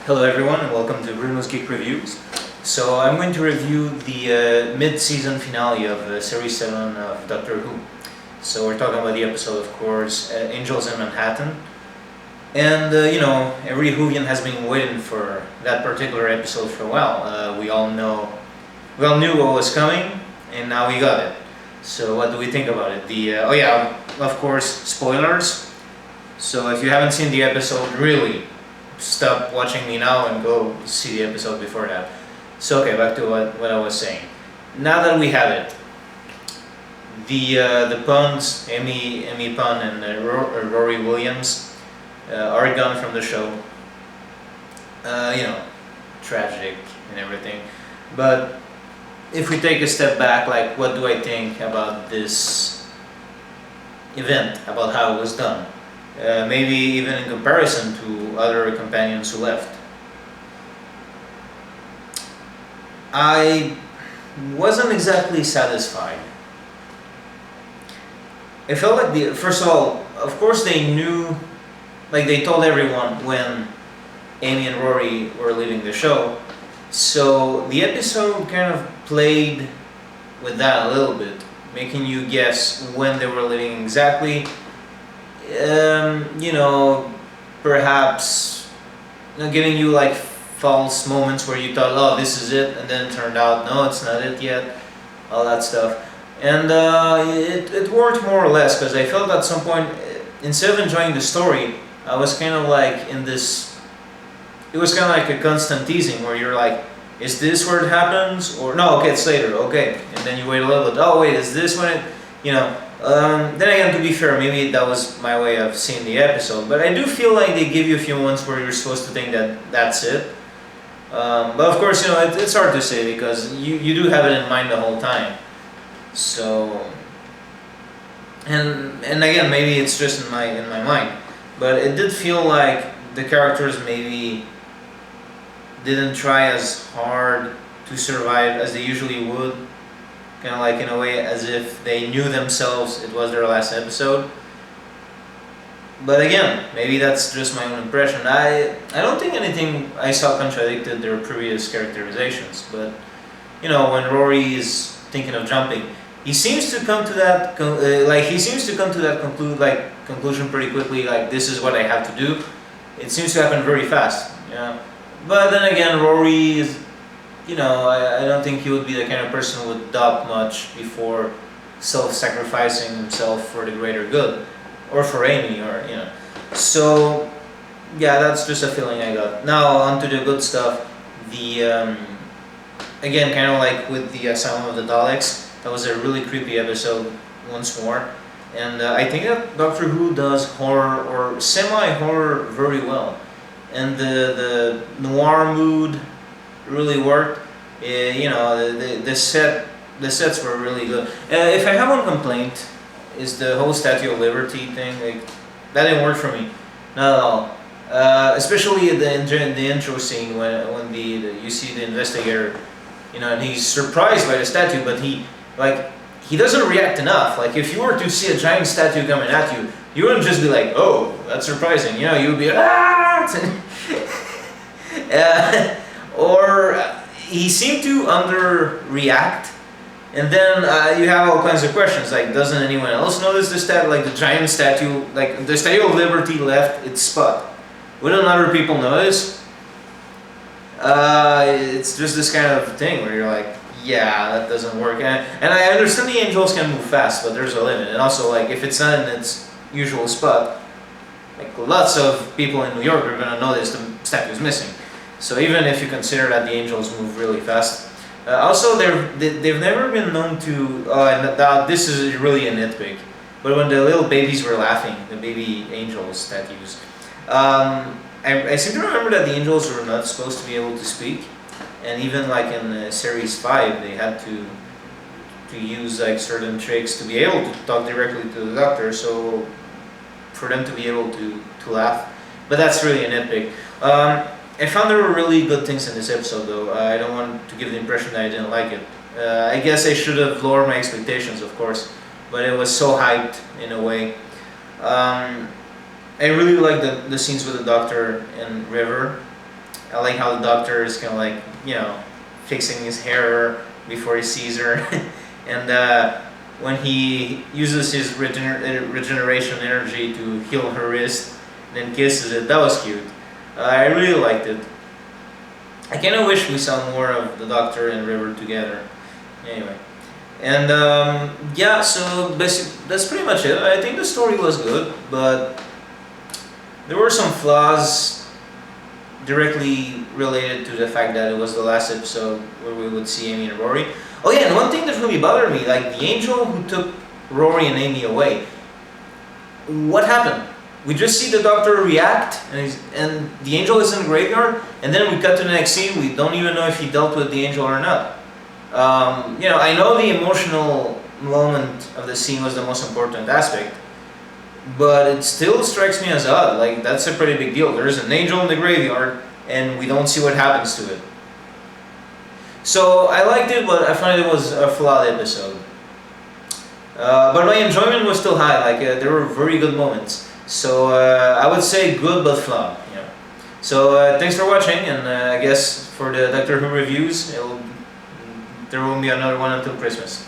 Hello everyone and welcome to Bruno's Geek Reviews. So I'm going to review the mid-season finale of Series 7 of Doctor Who. So we're talking about the episode, of course, Angels in Manhattan. And every Whovian has been waiting for that particular episode for a while. We all knew what was coming, and now we got it. So what do we think about it? Of course, spoilers. So if you haven't seen the episode, really, stop watching me now and go see the episode before that. So okay, back to what I was saying. Now that we have it, the puns, Amy Pun and Rory Williams are gone from the show. Tragic and everything. But if we take a step back, like, what do I think about this event, about how it was done? Maybe even in comparison to other companions who left. I wasn't exactly satisfied. I felt like first of all, of course they knew, like they told everyone when Amy and Rory were leaving the show, so the episode kind of played with that a little bit, making you guess when they were leaving exactly. Perhaps giving you like false moments where you thought, oh, this is it, and then it turned out, no, it's not it yet, all that stuff. And it worked more or less, because I felt at some point, instead of enjoying the story, I was kind of like in this, it was kind of like a constant teasing where you're like, is this where it happens? Or no, okay, it's later, okay. And then you wait a little bit, oh wait, is this when it, then again, to be fair, maybe that was my way of seeing the episode, but I do feel like they give you a few moments where you're supposed to think that that's it. But of course, it's hard to say because you do have it in mind the whole time. So, and again, maybe it's just in my mind, but it did feel like the characters maybe didn't try as hard to survive as they usually would. Kind of like in a way as if they knew themselves it was their last episode. But again, maybe that's just my own impression. I don't think anything I saw contradicted their previous characterizations. But when Rory is thinking of jumping, he seems to come to that conclusion pretty quickly. Like, this is what I have to do. It seems to happen very fast. Yeah. But then again, Rory is. I don't think he would be the kind of person who would doubt much before self-sacrificing himself for the greater good, or for Amy, So, yeah, that's just a feeling I got. Now, on to the good stuff. Again, kind of like with the Asylum of the Daleks, that was a really creepy episode once more. And I think that Doctor Who does horror, or semi-horror, very well. And the noir mood really worked. The sets were really good. If I have one complaint, is the whole Statue of Liberty thing. Like, that didn't work for me, not at all. Especially the intro scene when you see the investigator, and he's surprised by the statue, but he doesn't react enough. Like, if you were to see a giant statue coming at you, you wouldn't just be like, oh, that's surprising. You would be or he seemed to underreact, and then you have all kinds of questions like, doesn't anyone else notice the giant statue, like the Statue of Liberty left its spot? Wouldn't other people notice? It's just this kind of thing where you're like, yeah, that doesn't work. And I understand the angels can move fast, but there's a limit. And also, like, if it's not in its usual spot, like, lots of people in New York are gonna notice the statue is missing. So even if you consider that the angels move really fast, also they've never been known to. This is really a nitpick, but when the little babies were laughing, the baby angel statues, I seem to remember that the angels were not supposed to be able to speak, and even like in Series 5, they had to use like certain tricks to be able to talk directly to the Doctor. So for them to be able to laugh, but that's really a nitpick. I found there were really good things in this episode, though. I don't want to give the impression that I didn't like it. I guess I should have lowered my expectations, of course, but it was so hyped in a way. I really like the scenes with the Doctor and River. I like how the Doctor is kind of like, fixing his hair before he sees her, and when he uses his regeneration energy to heal her wrist, and then kisses it. That was cute. I really liked it. I kind of wish we saw more of the Doctor and River together. Anyway, and yeah, so that's pretty much it. I think the story was good, but there were some flaws directly related to the fact that it was the last episode where we would see Amy and Rory. Oh yeah, and one thing that really bothered me, like the angel who took Rory and Amy away. What happened? We just see the Doctor react, and the angel is in the graveyard, and then we cut to the next scene. We don't even know if he dealt with the angel or not. I know the emotional moment of the scene was the most important aspect, but it still strikes me as odd. Like, that's a pretty big deal. There's an angel in the graveyard, and we don't see what happens to it. So I liked it, but I found it was a flawed episode. But my enjoyment was still high. Like, there were very good moments. So I would say good but flawed. So thanks for watching, and I guess for the Doctor Who reviews, there will be another one until Christmas.